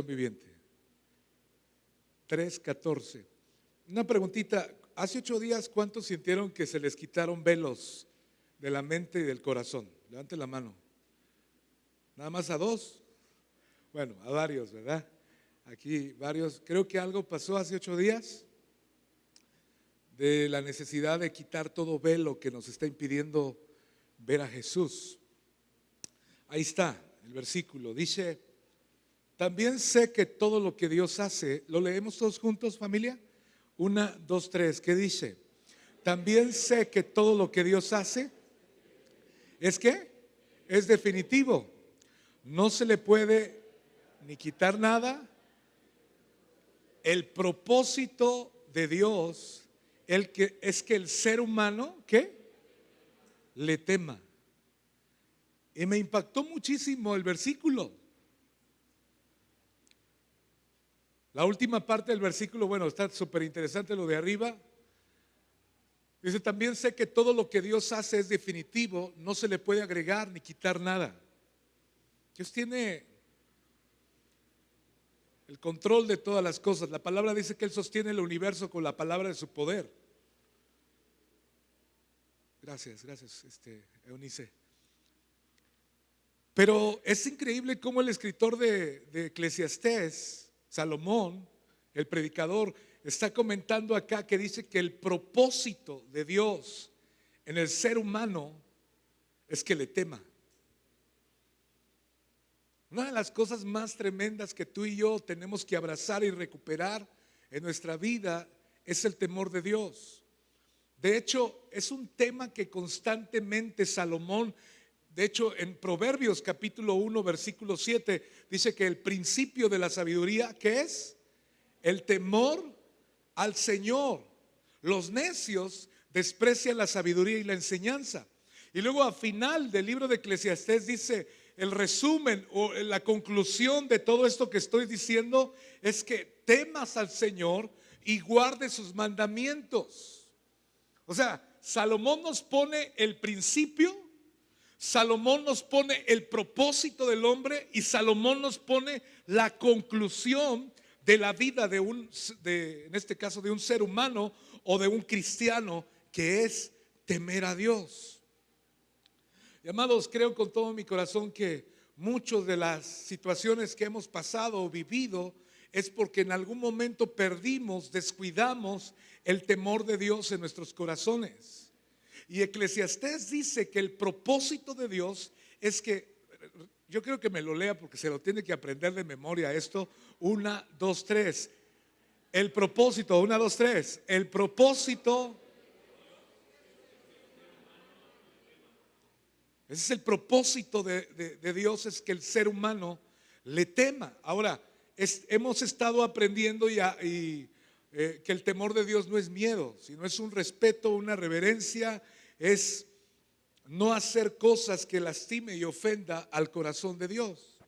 Viviente 3:14. Una preguntita, hace 8 días, ¿cuántos sintieron que se les quitaron velos de la mente y del corazón? Levanten la mano. ¿Nada más a 2? Bueno, a varios, ¿verdad? Aquí varios. Creo que algo pasó hace 8 días de la necesidad de quitar todo velo que nos está impidiendo ver a Jesús. Ahí está el versículo, dice: también sé que todo lo que Dios hace, ¿lo leemos todos juntos, familia? 1, 2, 3, ¿qué dice? También sé que todo lo que Dios hace, ¿es qué? Es definitivo. No se le puede ni quitar nada. El propósito de Dios es que el ser humano, ¿qué? Le tema. Y me impactó muchísimo el versículo. La última parte del versículo, bueno, está súper interesante lo de arriba. Dice: también sé que todo lo que Dios hace es definitivo, no se le puede agregar ni quitar nada. Dios tiene el control de todas las cosas. La palabra dice que Él sostiene el universo con la palabra de su poder. Gracias, Eunice. Pero es increíble cómo el escritor de Eclesiastés, Salomón, el predicador, está comentando acá que dice que el propósito de Dios en el ser humano es que le tema. Una de las cosas más tremendas que tú y yo tenemos que abrazar y recuperar en nuestra vida es el temor de Dios. De hecho, es un tema que constantemente Salomón, de hecho en Proverbios capítulo 1 versículo 7 dice que el principio de la sabiduría, ¿qué es? El temor al Señor. Los necios desprecian la sabiduría y la enseñanza. Y luego al final del libro de Eclesiastés dice: el resumen o la conclusión de todo esto que estoy diciendo es que temas al Señor y guardes sus mandamientos. O sea, Salomón nos pone el principio, Salomón nos pone el propósito del hombre y Salomón nos pone la conclusión de la vida en este caso de un ser humano o de un cristiano, que es temer a Dios. Y amados, creo con todo mi corazón que muchas de las situaciones que hemos pasado o vivido es porque en algún momento perdimos, descuidamos el temor de Dios en nuestros corazones. Y Eclesiastés dice que el propósito de Dios es que, yo creo que me lo lea porque se lo tiene que aprender de memoria esto. 1, 2, 3. El propósito, 1, 2, 3. El propósito. Ese es el propósito de Dios, es que el ser humano le tema. Ahora, hemos estado aprendiendo que el temor de Dios no es miedo, sino es un respeto, una reverencia, es no hacer cosas que lastime y ofenda al corazón de Dios.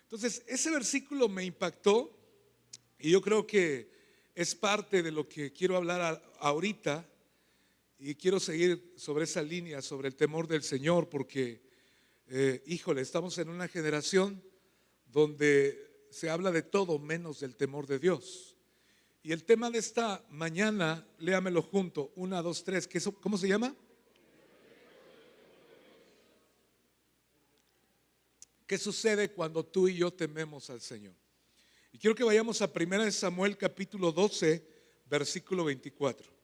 Entonces, ese versículo me impactó y yo creo que es parte de lo que quiero hablar ahorita. Y quiero seguir sobre esa línea, sobre el temor del Señor, porque, híjole, estamos en una generación donde se habla de todo menos del temor de Dios. Y el tema de esta mañana, léamelo junto, 1, 2, 3, ¿cómo se llama? ¿Qué sucede cuando tú y yo tememos al Señor? Y quiero que vayamos a 1 Samuel capítulo 12, versículo 24.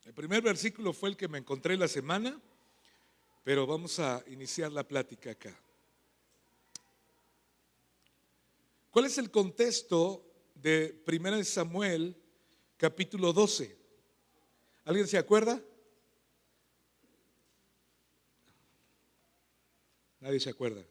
El primer versículo fue el que me encontré la semana, pero vamos a iniciar la plática acá. ¿Cuál es el contexto de 1 Samuel capítulo 12? ¿Alguien se acuerda? Nadie se acuerda.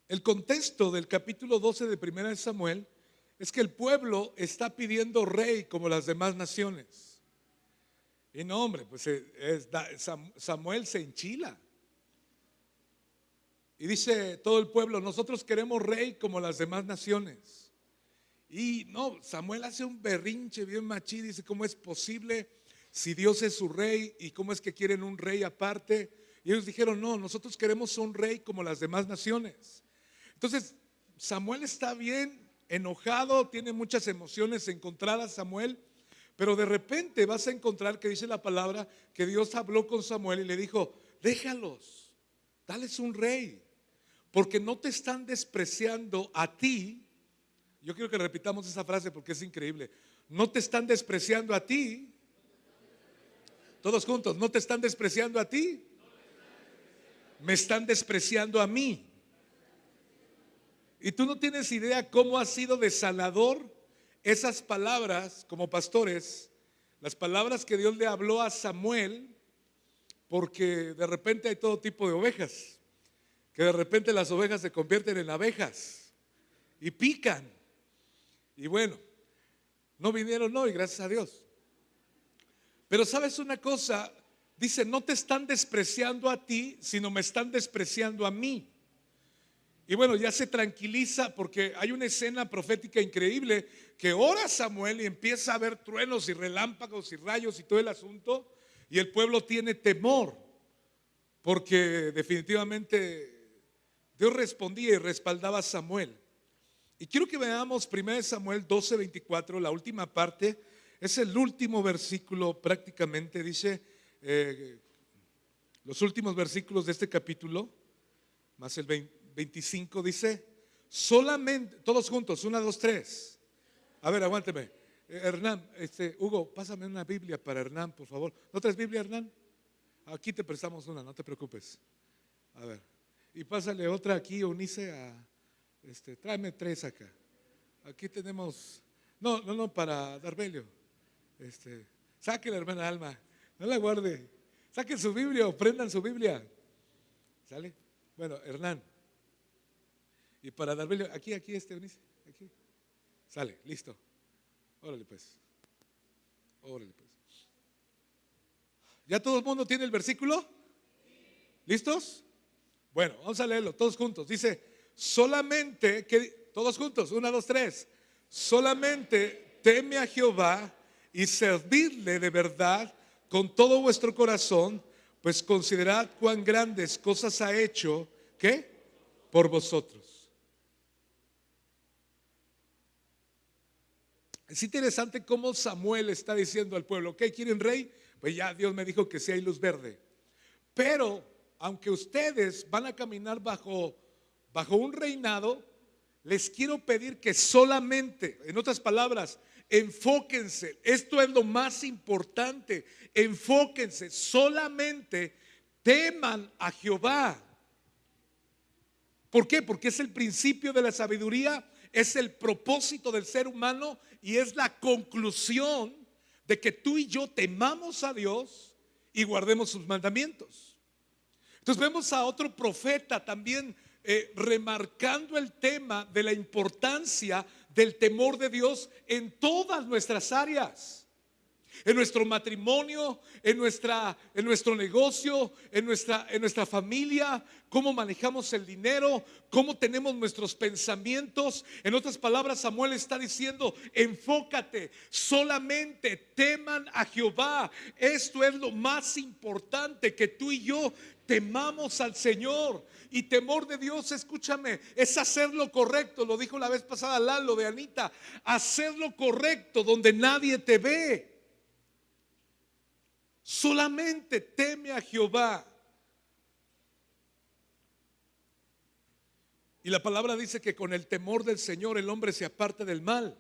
El contexto del capítulo 12 de 1 Samuel es que el pueblo está pidiendo rey como las demás naciones. Y no, hombre, pues Samuel se enchila. Y dice todo el pueblo: nosotros queremos rey como las demás naciones. Y no, Samuel hace un berrinche bien machín, dice: ¿cómo es posible si Dios es su rey? ¿Y cómo es que quieren un rey aparte? Y ellos dijeron: no, nosotros queremos un rey como las demás naciones. Entonces Samuel está bien enojado, tiene muchas emociones encontradas Samuel, pero de repente vas a encontrar que dice la palabra que Dios habló con Samuel y le dijo: déjalos, dales un rey, porque no te están despreciando a ti. Yo quiero que repitamos esa frase porque es increíble. No te están despreciando a ti. Todos juntos: no te están despreciando a ti, me están despreciando a mí. Y tú no tienes idea cómo ha sido de sanador esas palabras como pastores, las palabras que Dios le habló a Samuel, porque de repente hay todo tipo de ovejas, que de repente las ovejas se convierten en abejas y pican. Y bueno, no vinieron hoy, gracias a Dios. Pero sabes una cosa, dice: no te están despreciando a ti, sino me están despreciando a mí. Y bueno, ya se tranquiliza porque hay una escena profética increíble que ora Samuel y empieza a ver truenos y relámpagos y rayos y todo el asunto, y el pueblo tiene temor porque definitivamente Dios respondía y respaldaba a Samuel. Y quiero que veamos 1 Samuel 12:24, la última parte, es el último versículo prácticamente, dice, los últimos versículos de este capítulo, más el 25, dice: solamente, todos juntos, 1, 2, 3. A ver, aguánteme. Hernán, Hugo, pásame una Biblia para Hernán, por favor. ¿No traes Biblia, Hernán? Aquí te prestamos una, no te preocupes. A ver, y pásale otra aquí, Eunice, tráeme 3 acá. Aquí tenemos, no, para Darbelio. Saque la hermana Alma, no la guarde. Saquen su Biblia o prendan su Biblia. ¿Sale? Bueno, Hernán. Y para Darbelio, aquí, Eunice, aquí. Sale, listo. Órale pues. ¿Ya todo el mundo tiene el versículo? ¿Listos? Bueno, vamos a leerlo todos juntos. Dice: solamente, todos juntos, 1, 2, 3. Solamente teme a Jehová y servidle de verdad con todo vuestro corazón, pues considerad cuán grandes cosas ha hecho, ¿qué? Por vosotros. Es interesante cómo Samuel está diciendo al pueblo: ¿ok? ¿Quieren rey? Pues ya Dios me dijo que sí hay luz verde. Pero aunque ustedes van a caminar bajo un reinado, les quiero pedir que solamente, en otras palabras, enfóquense. Esto es lo más importante. Enfóquense, solamente teman a Jehová. ¿Por qué? Porque es el principio de la sabiduría, es el propósito del ser humano y es la conclusión de que tú y yo temamos a Dios y guardemos sus mandamientos. Entonces vemos a otro profeta también remarcando el tema de la importancia del temor de Dios en todas nuestras áreas. En nuestro matrimonio, en nuestro negocio, en nuestra familia, cómo manejamos el dinero, cómo tenemos nuestros pensamientos. En otras palabras, Samuel está diciendo: enfócate, solamente teman a Jehová. Esto es lo más importante, que tú y yo temamos al Señor. Y temor de Dios, escúchame, es hacer lo correcto. Lo dijo la vez pasada Lalo de Anita: hacer lo correcto donde nadie te ve. Solamente teme a Jehová. Y la palabra dice que con el temor del Señor el hombre se aparta del mal.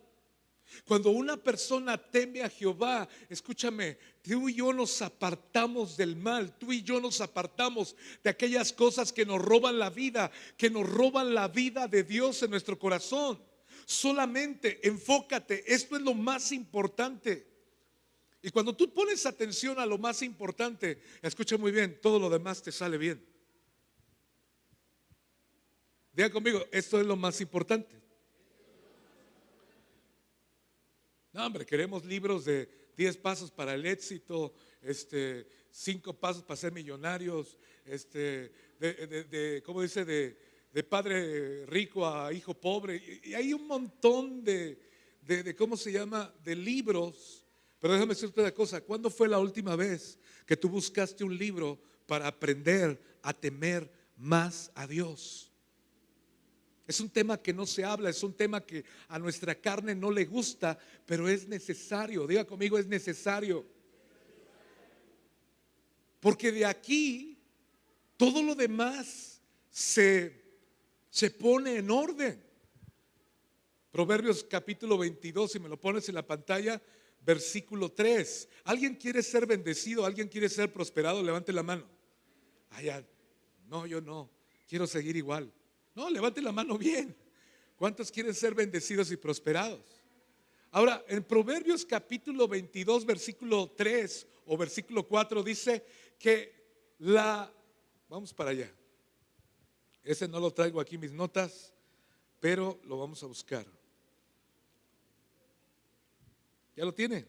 Cuando una persona teme a Jehová, escúchame, tú y yo nos apartamos del mal. Tú y yo nos apartamos de aquellas cosas que nos roban la vida, que nos roban la vida de Dios en nuestro corazón. Solamente enfócate, esto es lo más importante. Y cuando tú pones atención a lo más importante, escucha muy bien, todo lo demás te sale bien. Diga conmigo: esto es lo más importante. No, hombre, queremos libros de 10 pasos para el éxito, 5 pasos para ser millonarios, ¿cómo dice? De padre rico a hijo pobre. Y hay un montón ¿cómo se llama? De libros. Pero déjame decirte una cosa, ¿cuándo fue la última vez que tú buscaste un libro para aprender a temer más a Dios? Es un tema que no se habla, es un tema que a nuestra carne no le gusta, pero es necesario. Diga conmigo, es necesario. Porque de aquí todo lo demás se pone en orden. Proverbios capítulo 22, si me lo pones en la pantalla, versículo 3. ¿Alguien quiere ser bendecido? ¿Alguien quiere ser prosperado? Levante la mano. No, yo no, quiero seguir igual. No, levante la mano bien. ¿Cuántos quieren ser bendecidos y prosperados? Ahora, en Proverbios capítulo 22, versículo 3 o versículo 4 dice que vamos para allá. Ese no lo traigo aquí en mis notas, pero lo vamos a buscar. ¿Ya lo tiene?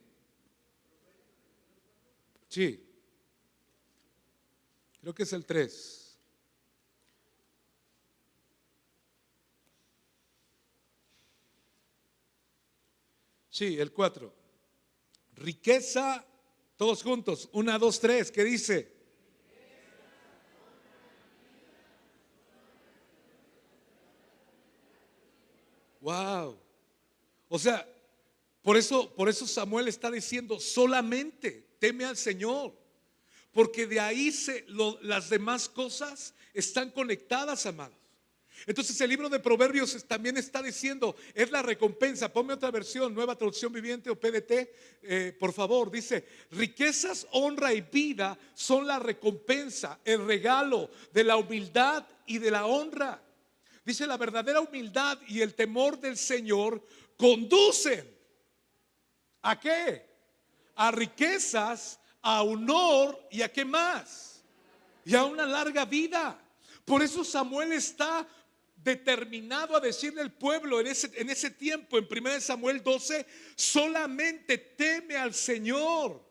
Sí. Creo que es el 3. Sí, el 4. Riqueza, todos juntos. 1, 2, 3. ¿Qué dice? Wow. O sea, por eso Samuel está diciendo: solamente teme al Señor, porque de ahí las demás cosas están conectadas, amados. Entonces el libro de Proverbios también está diciendo, es la recompensa. Ponme otra versión, Nueva Traducción Viviente o PDT, por favor. Dice: riquezas, honra y vida son la recompensa, el regalo de la humildad y de la honra. Dice: la verdadera humildad y el temor del Señor conducen ¿a qué? A riquezas, a honor y a qué más, y a una larga vida. Por eso Samuel está determinado a decirle al pueblo en ese tiempo, en 1 Samuel 12, solamente teme al Señor.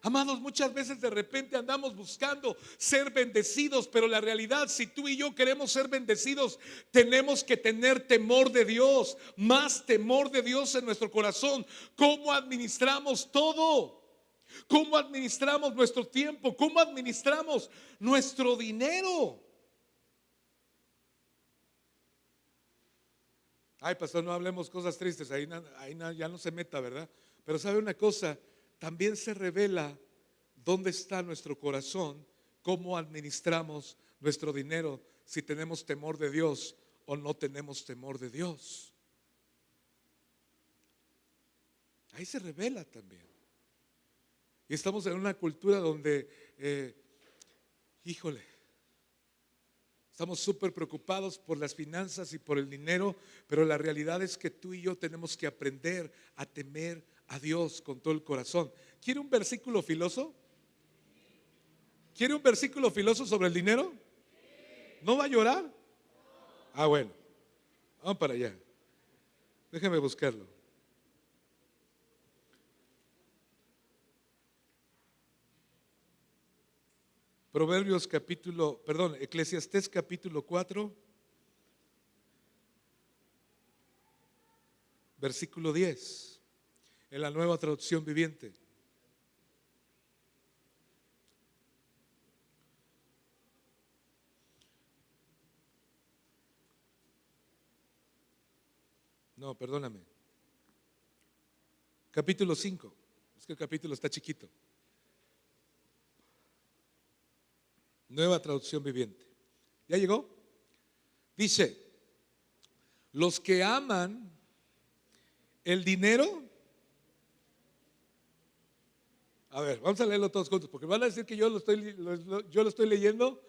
Amados, muchas veces de repente andamos buscando ser bendecidos, pero la realidad, si tú y yo queremos ser bendecidos, tenemos que tener temor de Dios, más temor de Dios en nuestro corazón. ¿Cómo administramos todo? ¿Cómo administramos nuestro tiempo? ¿Cómo administramos nuestro dinero? Ay, pastor, no hablemos cosas tristes, ahí ya no se meta, ¿verdad? Pero sabe una cosa, también se revela dónde está nuestro corazón, cómo administramos nuestro dinero, si tenemos temor de Dios o no tenemos temor de Dios. Ahí se revela también. Y estamos en una cultura donde, estamos súper preocupados por las finanzas y por el dinero, pero la realidad es que tú y yo tenemos que aprender a temer a Dios con todo el corazón. ¿Quiere un versículo filoso? ¿Quiere un versículo filoso sobre el dinero? ¿No va a llorar? Ah, bueno, vamos para allá. Déjeme buscarlo. Eclesiastés capítulo 4, versículo 10, en la Nueva Traducción Viviente. No, perdóname. Capítulo 5. Es que el capítulo está chiquito. Nueva Traducción Viviente. ¿Ya llegó? Dice: los que aman el dinero. A ver, vamos a leerlo todos juntos, porque van a decir que yo lo estoy leyendo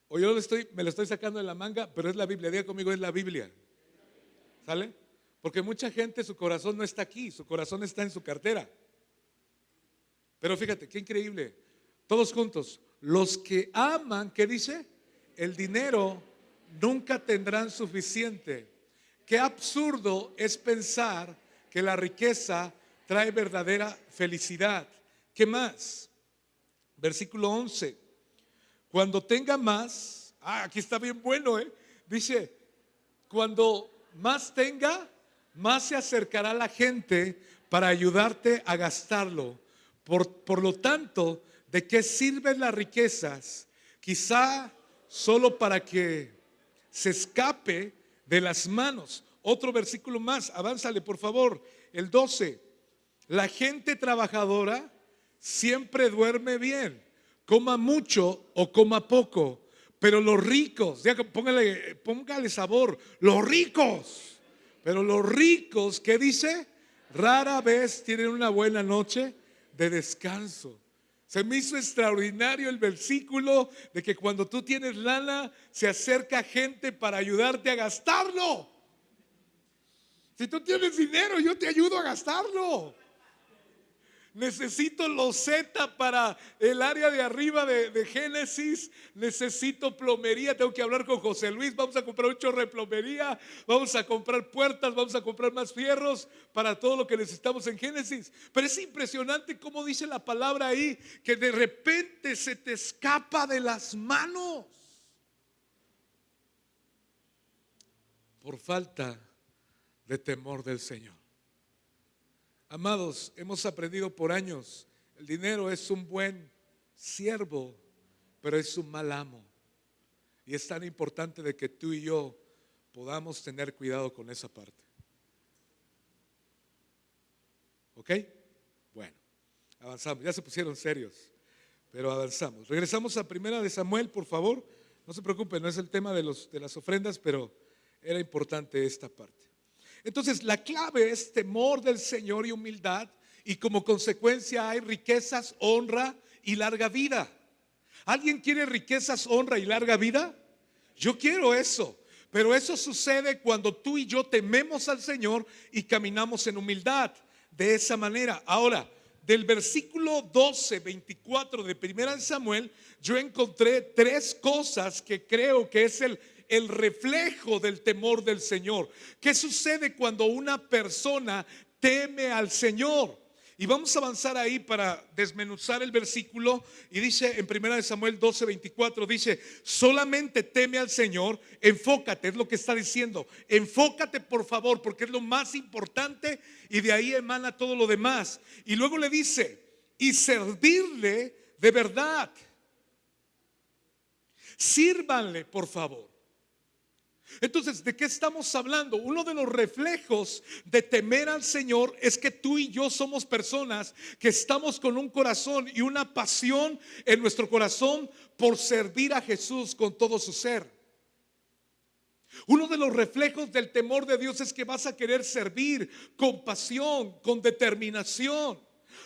o me lo estoy sacando de la manga, pero es la Biblia. Diga conmigo, es la Biblia. ¿Sale? Porque mucha gente, su corazón no está aquí, su corazón está en su cartera. Pero fíjate, qué increíble. Todos juntos: los que aman, ¿qué dice? El dinero, nunca tendrán suficiente. Qué absurdo es pensar que la riqueza trae verdadera felicidad. ¿Qué más? Versículo 11. Cuando tenga más, aquí está bien bueno, dice, cuando más tenga, más se acercará la gente para ayudarte a gastarlo. Por lo tanto, ¿de qué sirven las riquezas? Quizá solo para que se escape de las manos. Otro versículo más, avánzale por favor, el 12. La gente trabajadora siempre duerme bien, coma mucho o coma poco, pero los ricos, póngale sabor, los ricos, pero los ricos, ¿qué dice? Rara vez tienen una buena noche de descanso. Se me hizo extraordinario el versículo de que cuando tú tienes lana, se acerca gente para ayudarte a gastarlo. Si tú tienes dinero, yo te ayudo a gastarlo. Necesito loseta para el área de arriba de Génesis. Necesito plomería. Tengo que hablar con José Luis. Vamos a comprar un chorro de plomería. Vamos a comprar puertas. Vamos a comprar más fierros para todo lo que necesitamos en Génesis. Pero es impresionante cómo dice la palabra ahí, que de repente se te escapa de las manos por falta de temor del Señor. Amados, hemos aprendido por años, el dinero es un buen siervo, pero es un mal amo. Y es tan importante de que tú y yo podamos tener cuidado con esa parte. ¿Ok? Bueno, avanzamos, ya se pusieron serios, pero avanzamos. Regresamos a Primera de Samuel, por favor. No se preocupen, no es el tema de las ofrendas, pero era importante esta parte. Entonces la clave es temor del Señor y humildad, y como consecuencia hay riquezas, honra y larga vida. ¿Alguien quiere riquezas, honra y larga vida? Yo quiero eso, pero eso sucede cuando tú y yo tememos al Señor y caminamos en humildad de esa manera. Ahora, del versículo 12, 24 de Primera de Samuel, yo encontré tres cosas que creo que es el reflejo del temor del Señor. ¿Qué sucede cuando una persona teme al Señor? Y vamos a avanzar ahí para desmenuzar el versículo. Y dice en 1 Samuel 12, 24, dice: solamente teme al Señor, enfócate, es lo que está diciendo. Enfócate por favor, porque es lo más importante y de ahí emana todo lo demás. Y luego le dice: y servirle de verdad. Sírvanle por favor. Entonces, ¿de qué estamos hablando? Uno de los reflejos de temer al Señor es que tú y yo somos personas que estamos con un corazón y una pasión en nuestro corazón por servir a Jesús con todo su ser. Uno de los reflejos del temor de Dios es que vas a querer servir con pasión, con determinación.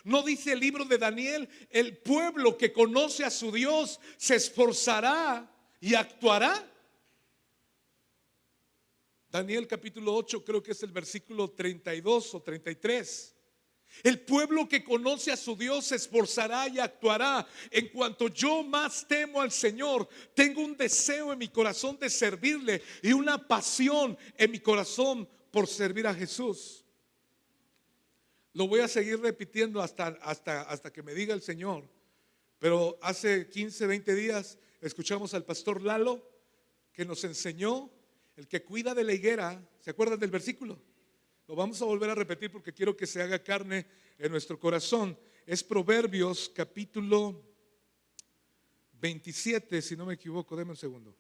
¿No dice el libro de Daniel: el pueblo que conoce a su Dios se esforzará y actuará? Daniel capítulo 8, creo que es el versículo 32 o 33. El pueblo que conoce a su Dios se esforzará y actuará. En cuanto yo más temo al Señor, tengo un deseo en mi corazón de servirle y una pasión en mi corazón por servir a Jesús. Lo voy a seguir repitiendo hasta que me diga el Señor. Pero hace 15, 20 días escuchamos al pastor Lalo, que nos enseñó: el que cuida de la higuera, ¿se acuerdan del versículo? Lo vamos a volver a repetir porque quiero que se haga carne en nuestro corazón. Es Proverbios capítulo 27, si no me equivoco, déme un segundo.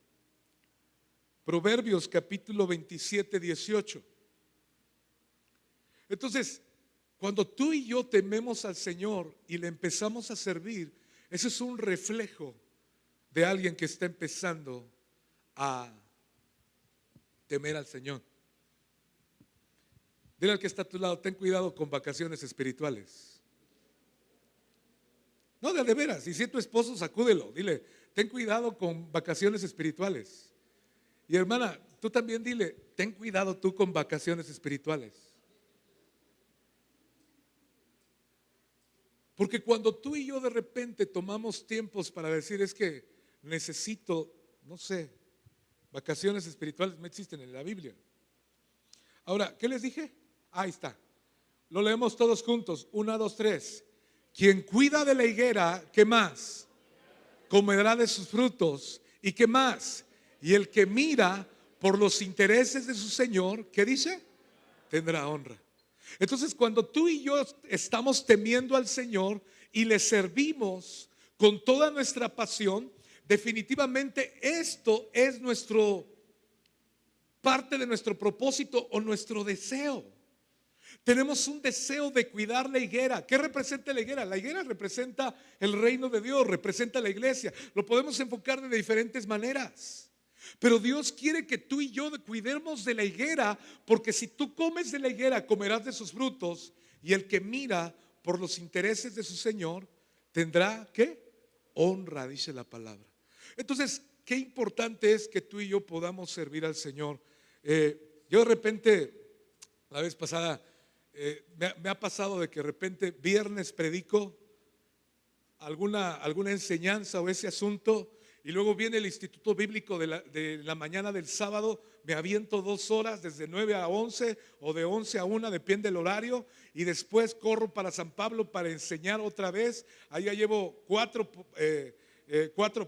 Proverbios capítulo 27, 18. Entonces, cuando tú y yo tememos al Señor y le empezamos a servir, ese es un reflejo de alguien que está empezando a temer al Señor. Dile al que está a tu lado: ten cuidado con vacaciones espirituales. No, de veras. Y si es tu esposo, sacúdelo. Dile: ten cuidado con vacaciones espirituales. Y hermana, tú también dile: ten cuidado tú con vacaciones espirituales. Porque cuando tú y yo de repente tomamos tiempos para decir: es que necesito, no sé, vacaciones espirituales, no existen en la Biblia. Ahora, ¿qué les dije? Ahí está. Lo leemos todos juntos. 1, 2, 3. Quien cuida de la higuera, ¿qué más? comerá de sus frutos. ¿Y qué más? Y el que mira por los intereses de su Señor, ¿qué dice? Tendrá honra. Entonces, cuando tú y yo estamos temiendo al Señor y le servimos con toda nuestra pasión, definitivamente esto es parte de nuestro propósito o nuestro deseo. Tenemos un deseo de cuidar la higuera. ¿Qué representa la higuera? La higuera representa el reino de Dios, representa la iglesia. Lo podemos enfocar de diferentes maneras. Pero Dios quiere que tú y yo cuidemos de la higuera, porque si tú comes de la higuera, comerás de sus frutos, y el que mira por los intereses de su Señor tendrá, ¿qué? Honra, dice la palabra. Entonces, qué importante es que tú y yo podamos servir al Señor. Yo de repente, la vez pasada, me ha pasado de que de repente viernes predico alguna enseñanza o ese asunto, y luego viene el instituto bíblico de la mañana del sábado. Me aviento 2 horas, desde 9 a 11 o de 11 a 1, depende del horario, y después corro para San Pablo para enseñar otra vez. Allá llevo 4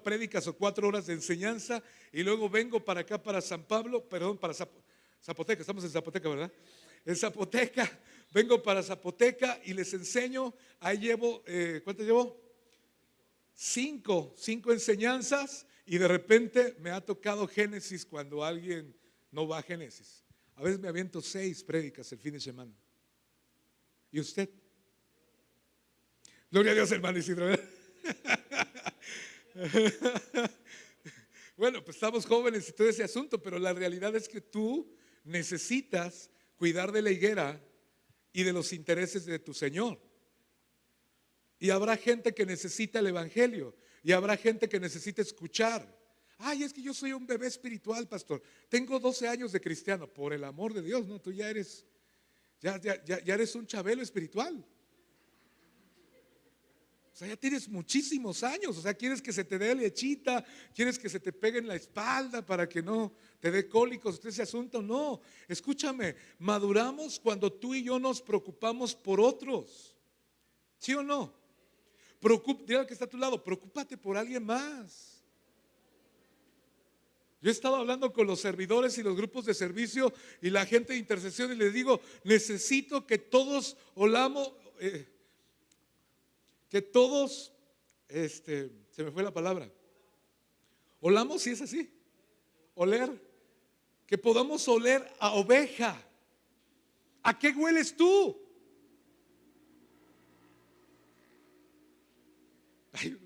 prédicas o 4 horas de enseñanza, y luego vengo para acá, para San Pablo, perdón, para Zapoteca. Estamos en Zapoteca, ¿verdad? En Zapoteca, vengo para Zapoteca y les enseño. Ahí llevo, ¿cuántas llevo? 5 enseñanzas, y de repente me ha tocado Génesis cuando alguien no va a Génesis. A veces me aviento 6 prédicas el fin de semana. ¿Y usted? Gloria a Dios, hermano Isidro, ¿verdad? Bueno, pues estamos jóvenes y todo ese asunto, pero la realidad es que tú necesitas cuidar de la higuera y de los intereses de tu Señor. Y habrá gente que necesita el evangelio, y habrá gente que necesita escuchar. Ay, es que yo soy un bebé espiritual, pastor. Tengo 12 años de cristiano. Por el amor de Dios, no, tú ya eres un chabelo espiritual. O sea, ya tienes muchísimos años. O sea, quieres que se te dé lechita, quieres que se te pegue en la espalda para que no te dé cólicos, ese asunto. No, escúchame, maduramos cuando tú y yo nos preocupamos por otros. ¿Sí o no? Dile al que está a tu lado, preocúpate por alguien más. Yo he estado hablando con los servidores y los grupos de servicio y la gente de intercesión, y les digo, necesito que todos olamos, se me fue la palabra. Olamos, si es así, oler, que podamos oler a oveja. ¿A qué hueles tú? Ay,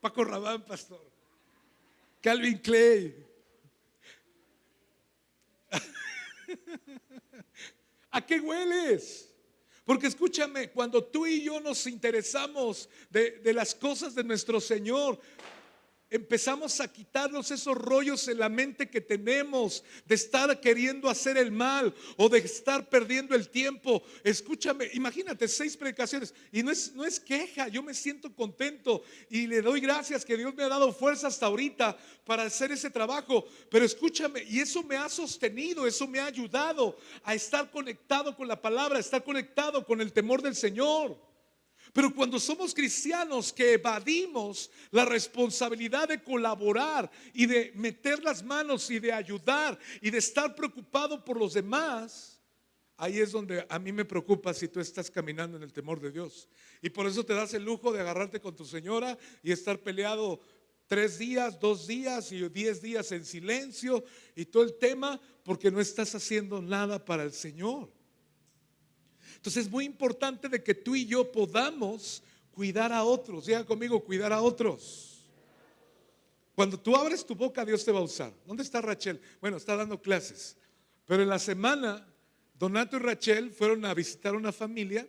Paco Rabanne, pastor. Calvin Clay. ¿A qué hueles? Porque escúchame, cuando tú y yo nos interesamos de las cosas de nuestro Señor, empezamos a quitarnos esos rollos en la mente que tenemos de estar queriendo hacer el mal o de estar perdiendo el tiempo. Escúchame, imagínate 6 predicaciones y no es queja, yo me siento contento y le doy gracias que Dios me ha dado fuerza hasta ahorita para hacer ese trabajo. Pero escúchame, y eso me ha sostenido, eso me ha ayudado a estar conectado con la palabra, a estar conectado con el temor del Señor. Pero cuando somos cristianos que evadimos la responsabilidad de colaborar y de meter las manos y de ayudar y de estar preocupado por los demás, ahí es donde a mí me preocupa si tú estás caminando en el temor de Dios. Y por eso te das el lujo de agarrarte con tu señora y estar peleado 3 días, 2 días y 10 días en silencio y todo el tema, porque no estás haciendo nada para el Señor. Entonces es muy importante de que tú y yo podamos cuidar a otros. Diga conmigo, cuidar a otros. Cuando tú abres tu boca, Dios te va a usar. ¿Dónde está Rachel? Bueno, está dando clases. Pero en la semana, Donato y Rachel fueron a visitar una familia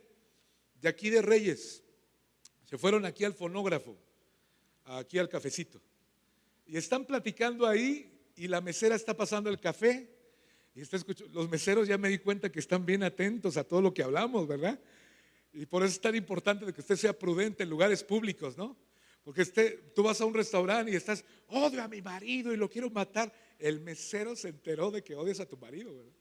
de aquí de Reyes. Se fueron aquí al fonógrafo, aquí al cafecito. Y están platicando ahí y la mesera está pasando el café. Y está escuchando. Los meseros, ya me di cuenta que están bien atentos a todo lo que hablamos, ¿verdad? Y por eso es tan importante de que usted sea prudente en lugares públicos, ¿no? Porque tú vas a un restaurante y estás, odio a mi marido y lo quiero matar. El mesero se enteró de que odias a tu marido, ¿verdad?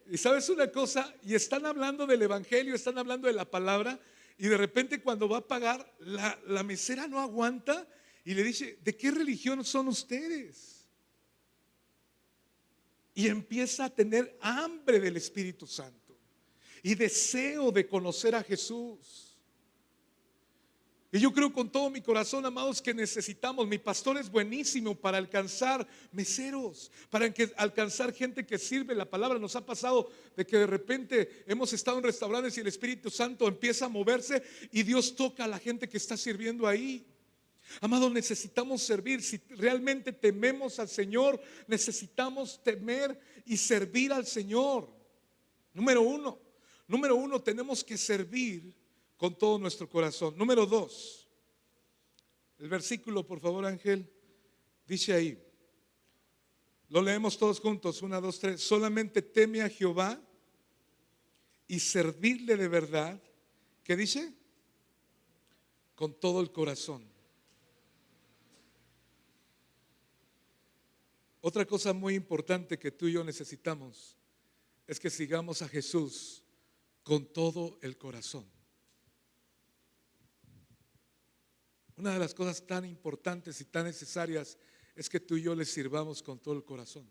Y sabes una cosa, y están hablando del evangelio, están hablando de la palabra, Y de repente cuando va a pagar, la mesera no aguanta y le dice, ¿de qué religión son ustedes? Y empieza a tener hambre del Espíritu Santo y deseo de conocer a Jesús. Y yo creo con todo mi corazón, amados, que necesitamos, mi pastor es buenísimo para alcanzar meseros, para alcanzar gente que sirve la palabra. Nos ha pasado de que de repente hemos estado en restaurantes y el Espíritu Santo empieza a moverse y Dios toca a la gente que está sirviendo ahí. Amados, necesitamos servir. Si realmente tememos al Señor, necesitamos temer y servir al Señor. Número uno, tenemos que servir con todo nuestro corazón. Número 2, el versículo, por favor, Ángel, dice ahí, lo leemos todos juntos, 1, 2, 3, solamente teme a Jehová y servirle de verdad. ¿Qué dice? Con todo el corazón. Otra cosa muy importante que tú y yo necesitamos es que sigamos a Jesús con todo el corazón. Una de las cosas tan importantes y tan necesarias es que tú y yo le sirvamos con todo el corazón.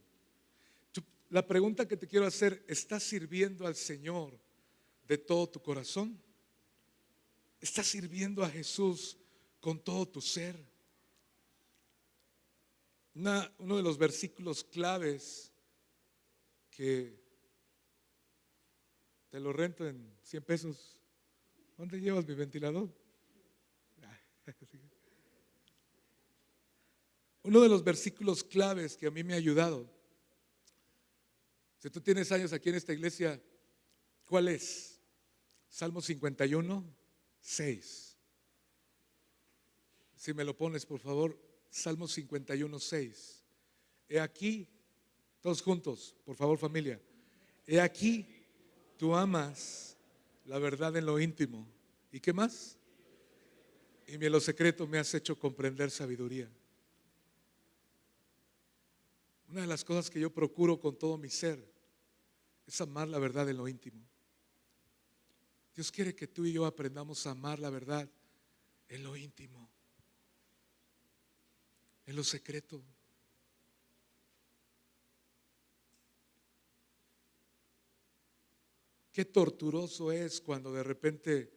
La pregunta que te quiero hacer, ¿estás sirviendo al Señor de todo tu corazón? ¿Estás sirviendo a Jesús con todo tu ser? Uno de los versículos claves que te lo rento en 100 pesos. ¿Dónde llevas mi ventilador? Uno de los versículos claves que a mí me ha ayudado, si tú tienes años aquí en esta iglesia, ¿cuál es? Salmo 51, 6. Si me lo pones, por favor, Salmo 51, 6. He aquí, todos juntos, por favor, familia. He aquí, tú amas la verdad en lo íntimo. ¿Y qué más? Y en lo secreto me has hecho comprender sabiduría. Una de las cosas que yo procuro con todo mi ser es amar la verdad en lo íntimo. Dios quiere que tú y yo aprendamos a amar la verdad en lo íntimo, en lo secreto. Qué torturoso es cuando de repente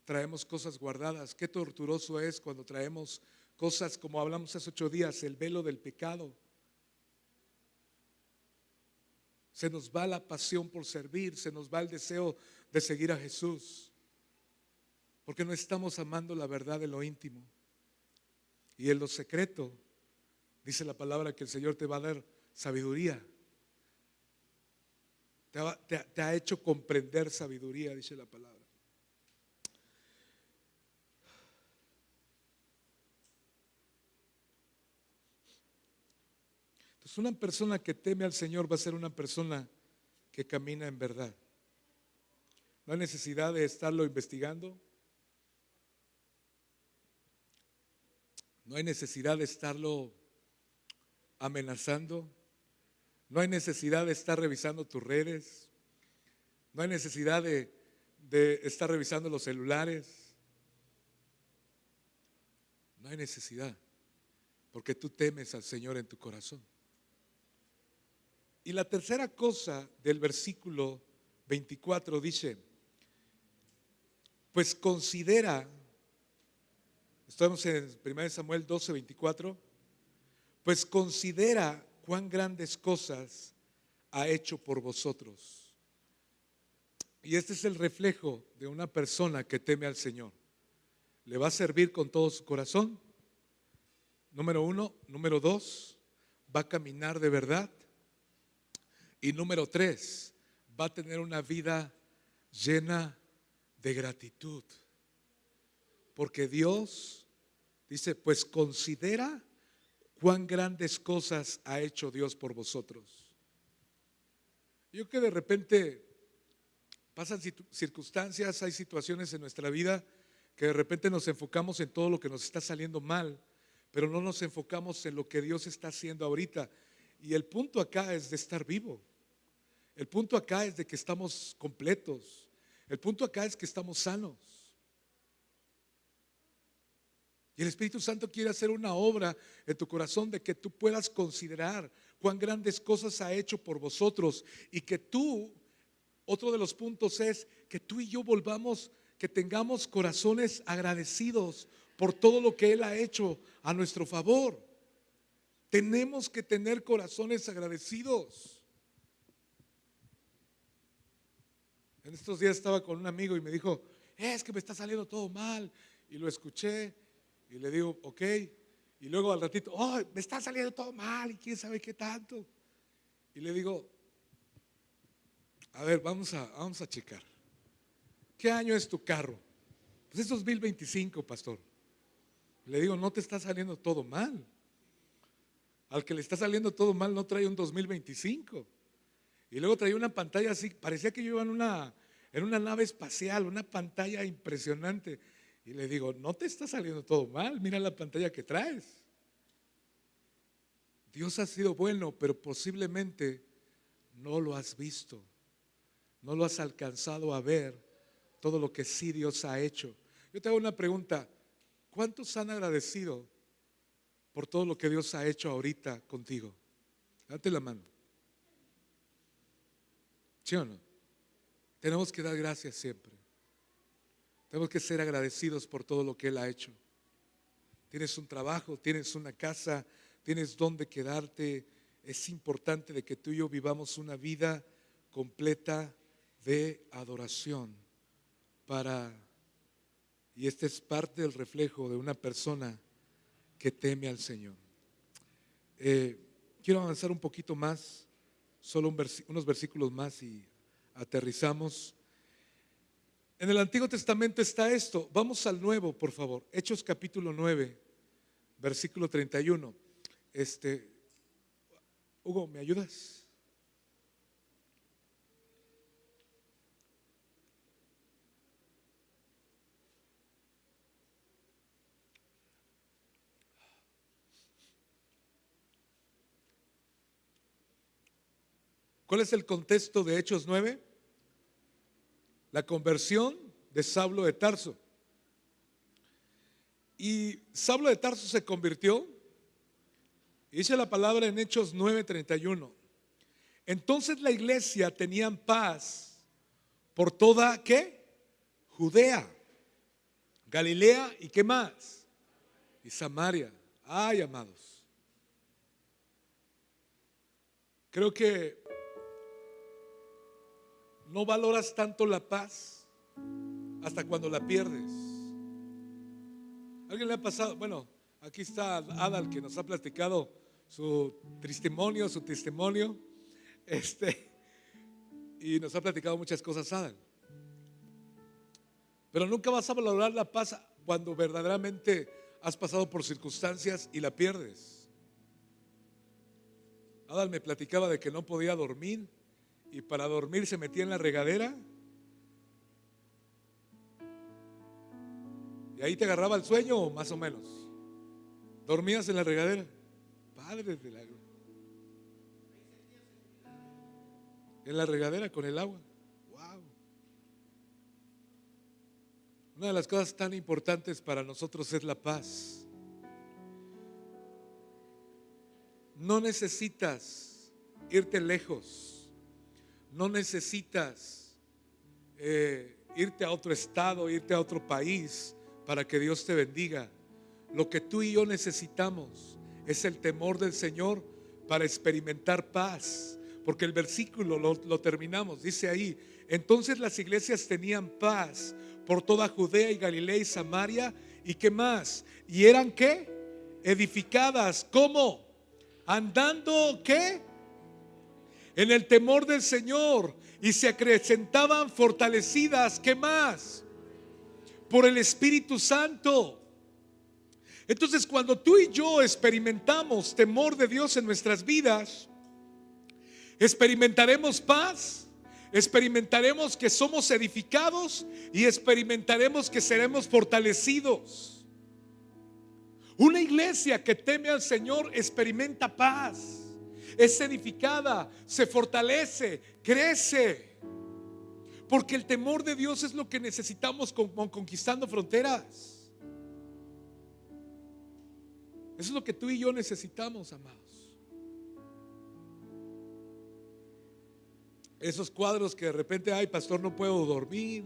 traemos cosas guardadas. Qué torturoso es cuando traemos cosas como hablamos hace 8 días, el velo del pecado. Se nos va la pasión por servir, se nos va el deseo de seguir a Jesús, porque no estamos amando la verdad en lo íntimo. Y en lo secreto, dice la palabra que el Señor te va a dar sabiduría. Te ha hecho comprender sabiduría, dice la palabra. Entonces, una persona que teme al Señor va a ser una persona que camina en verdad. No hay necesidad de estarlo investigando. No hay necesidad de estarlo amenazando. No hay necesidad de estar revisando tus redes. No hay necesidad de estar revisando los celulares. No hay necesidad, porque tú temes al Señor en tu corazón. Y la tercera cosa del versículo 24 dice, pues considera, estamos en 1 Samuel 12, 24, pues considera cuán grandes cosas ha hecho por vosotros. Y este es el reflejo de una persona que teme al Señor. ¿Le va a servir con todo su corazón? Número 1. Número 2, va a caminar de verdad. Y número 3, va a tener una vida llena de gratitud. Porque Dios dice, pues considera cuán grandes cosas ha hecho Dios por vosotros. Yo que de repente pasan circunstancias, hay situaciones en nuestra vida que de repente nos enfocamos en todo lo que nos está saliendo mal, pero no nos enfocamos en lo que Dios está haciendo ahorita. Y el punto acá es de estar vivo. El punto acá es de que estamos completos. El punto acá es que estamos sanos. Y el Espíritu Santo quiere hacer una obra en tu corazón de que tú puedas considerar cuán grandes cosas ha hecho por vosotros y que tú, otro de los puntos es que tú y yo volvamos, que tengamos corazones agradecidos por todo lo que Él ha hecho a nuestro favor. Tenemos que tener corazones agradecidos. En estos días estaba con un amigo y me dijo, es que me está saliendo todo mal. Y lo escuché y le digo, ok. Y luego al ratito, oh, me está saliendo todo mal y quién sabe qué tanto. Y le digo, a ver, vamos a checar. ¿Qué año es tu carro? Pues es 2025, pastor. Le digo, no te está saliendo todo mal. Al que le está saliendo todo mal no trae un 2025. Y luego traía una pantalla así, parecía que yo iba en una nave espacial, una pantalla impresionante. Y le digo, no te está saliendo todo mal, mira la pantalla que traes. Dios ha sido bueno, pero posiblemente no lo has visto, no lo has alcanzado a ver, todo lo que sí Dios ha hecho. Yo te hago una pregunta, ¿cuántos han agradecido por todo lo que Dios ha hecho ahorita contigo? Date la mano. ¿Sí o no? Tenemos que dar gracias siempre. Tenemos que ser agradecidos por todo lo que Él ha hecho. Tienes un trabajo, tienes una casa, tienes dónde quedarte. Es importante de que tú y yo vivamos una vida completa de adoración y este es parte del reflejo de una persona que teme al Señor. Quiero avanzar un poquito más, solo unos versículos más y aterrizamos. En el Antiguo Testamento está esto. Vamos al Nuevo, por favor. Hechos capítulo 9, versículo 31. Hugo, ¿me ayudas? ¿Cuál es el contexto de Hechos 9? La conversión de Saulo de Tarso. Y Saulo de Tarso se convirtió, y dice la palabra en Hechos 9:31. Entonces la iglesia tenía paz por toda, ¿qué? Judea, Galilea y ¿qué más? Y Samaria. Ay, amados, creo que no valoras tanto la paz hasta cuando la pierdes. ¿Alguien le ha pasado? Bueno, aquí está Adal que nos ha platicado su testimonio, y nos ha platicado muchas cosas, Adal. Pero nunca vas a valorar la paz cuando verdaderamente has pasado por circunstancias y la pierdes. Adal me platicaba de que no podía dormir y para dormir se metía en la regadera y ahí te agarraba el sueño, o más o menos. Dormías en la regadera. Padre de la gloria. En la regadera con el agua. Wow. Una de las cosas tan importantes para nosotros es la paz. No necesitas irte lejos. No necesitas irte a otro estado, irte a otro país para que Dios te bendiga. Lo que tú y yo necesitamos es el temor del Señor para experimentar paz. Porque el versículo lo terminamos, dice ahí: entonces las iglesias tenían paz por toda Judea y Galilea y Samaria. ¿Y qué más? ¿Y eran qué? Edificadas. ¿Cómo? Andando ¿qué? En el temor del Señor, y se acrecentaban fortalecidas. ¿Qué más? Por el Espíritu Santo. Entonces, cuando tú y yo experimentamos temor de Dios en nuestras vidas, experimentaremos paz, experimentaremos que somos edificados y experimentaremos que seremos fortalecidos. Una iglesia que teme al Señor experimenta paz, es edificada, se fortalece, crece. Porque el temor de Dios es lo que necesitamos conquistando fronteras. Eso es lo que tú y yo necesitamos, amados. Esos cuadros que de repente, ay, pastor, no puedo dormir.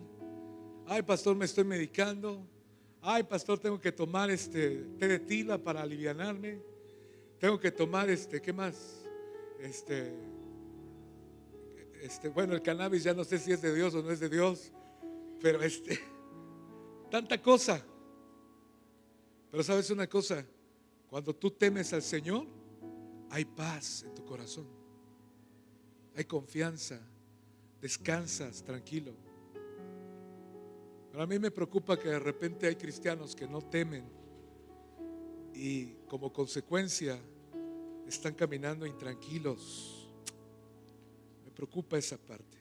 Ay, pastor, me estoy medicando. Ay, pastor, tengo que tomar té de tila para alivianarme. Tengo que tomar ¿qué más? Bueno, el cannabis ya no sé si es de Dios o no es de Dios, pero tanta cosa. Pero sabes una cosa, cuando tú temes al Señor, hay paz en tu corazón, hay confianza, descansas tranquilo. Pero a mí me preocupa que de repente hay cristianos que no temen y como consecuencia están caminando intranquilos. Me preocupa esa parte.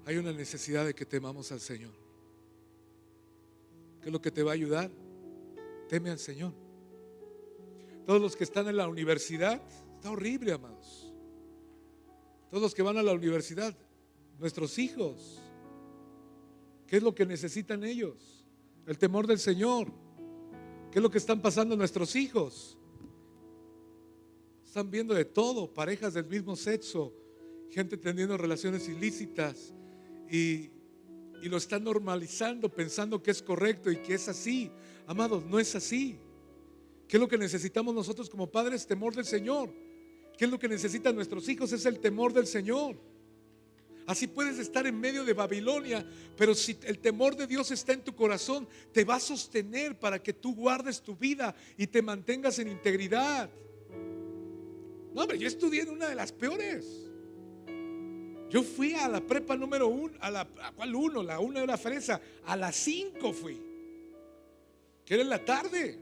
Hay una necesidad de que temamos al Señor. ¿Qué es lo que te va a ayudar? Teme al Señor. Todos los que están en la universidad, está horrible, amados. Todos los que van a la universidad, nuestros hijos, ¿qué es lo que necesitan ellos? El temor del Señor. ¿Qué es lo que están pasando nuestros hijos? Están viendo de todo, parejas del mismo sexo, gente teniendo relaciones ilícitas y lo están normalizando pensando que es correcto y que es así. Amados, no es así. ¿Qué es lo que necesitamos nosotros como padres? Temor del Señor. ¿Qué es lo que necesitan nuestros hijos? Es el temor del Señor. Así puedes estar en medio de Babilonia, pero si el temor de Dios está en tu corazón, te va a sostener para que tú guardes tu vida y te mantengas en integridad. No, hombre, yo estudié en una de las peores. Yo fui a la prepa número 1, ¿cuál uno? La 1 era fresa, a las 5 fui, que era en la tarde.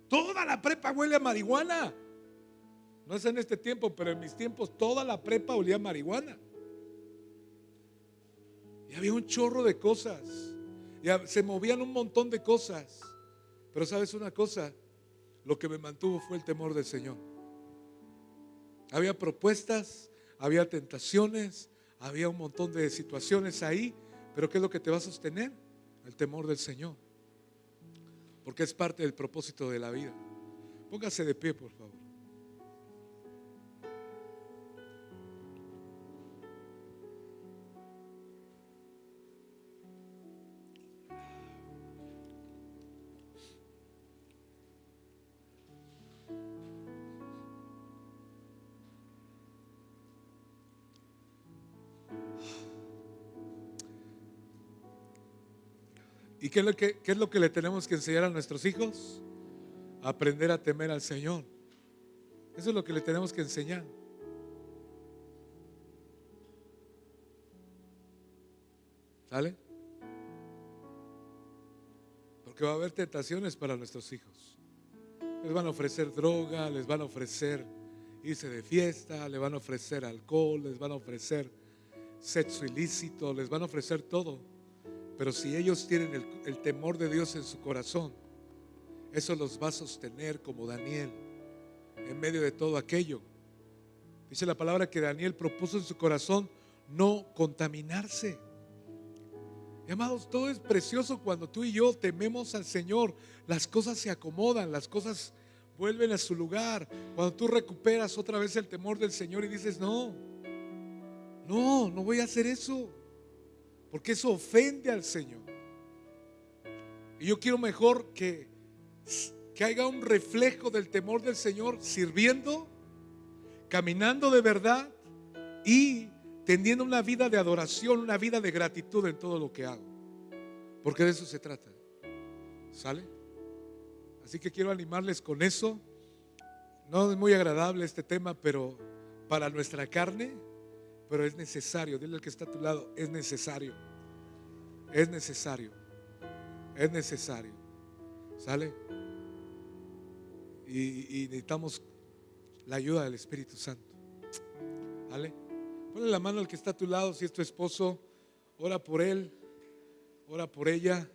Toda la prepa huele a marihuana. No es en este tiempo, pero en mis tiempos toda la prepa olía a marihuana. Y había un chorro de cosas. Y se movían un montón de cosas. Pero sabes una cosa, lo que me mantuvo fue el temor del Señor. Había propuestas, había tentaciones, había un montón de situaciones ahí. Pero ¿qué es lo que te va a sostener? El temor del Señor. Porque es parte del propósito de la vida. Póngase de pie, por favor. ¿Y qué es lo que le tenemos que enseñar a nuestros hijos? Aprender a temer al Señor. Eso es lo que le tenemos que enseñar. ¿Sale? Porque va a haber tentaciones para nuestros hijos. Les van a ofrecer droga, les van a ofrecer irse de fiesta, les van a ofrecer alcohol, les van a ofrecer sexo ilícito, les van a ofrecer todo. Pero si ellos tienen el temor de Dios en su corazón, eso los va a sostener como Daniel en medio de todo aquello. Dice la palabra que Daniel propuso en su corazón no contaminarse. Y amados, todo es precioso cuando tú y yo tememos al Señor. Las cosas se acomodan, las cosas vuelven a su lugar. Cuando tú recuperas otra vez el temor del Señor y dices, no voy a hacer eso, porque eso ofende al Señor. Y yo quiero mejor que haya un reflejo del temor del Señor, sirviendo, caminando de verdad y teniendo una vida de adoración, una vida de gratitud en todo lo que hago, porque de eso se trata. ¿Sale? Así que quiero animarles con eso. No es muy agradable este tema, pero para nuestra carne, pero es necesario. Dile al que está a tu lado, es necesario. Es necesario. Es necesario. ¿Sale? Y necesitamos la ayuda del Espíritu Santo. ¿Vale? Ponle la mano al que está a tu lado. Si es tu esposo, ora por él, ora por ella.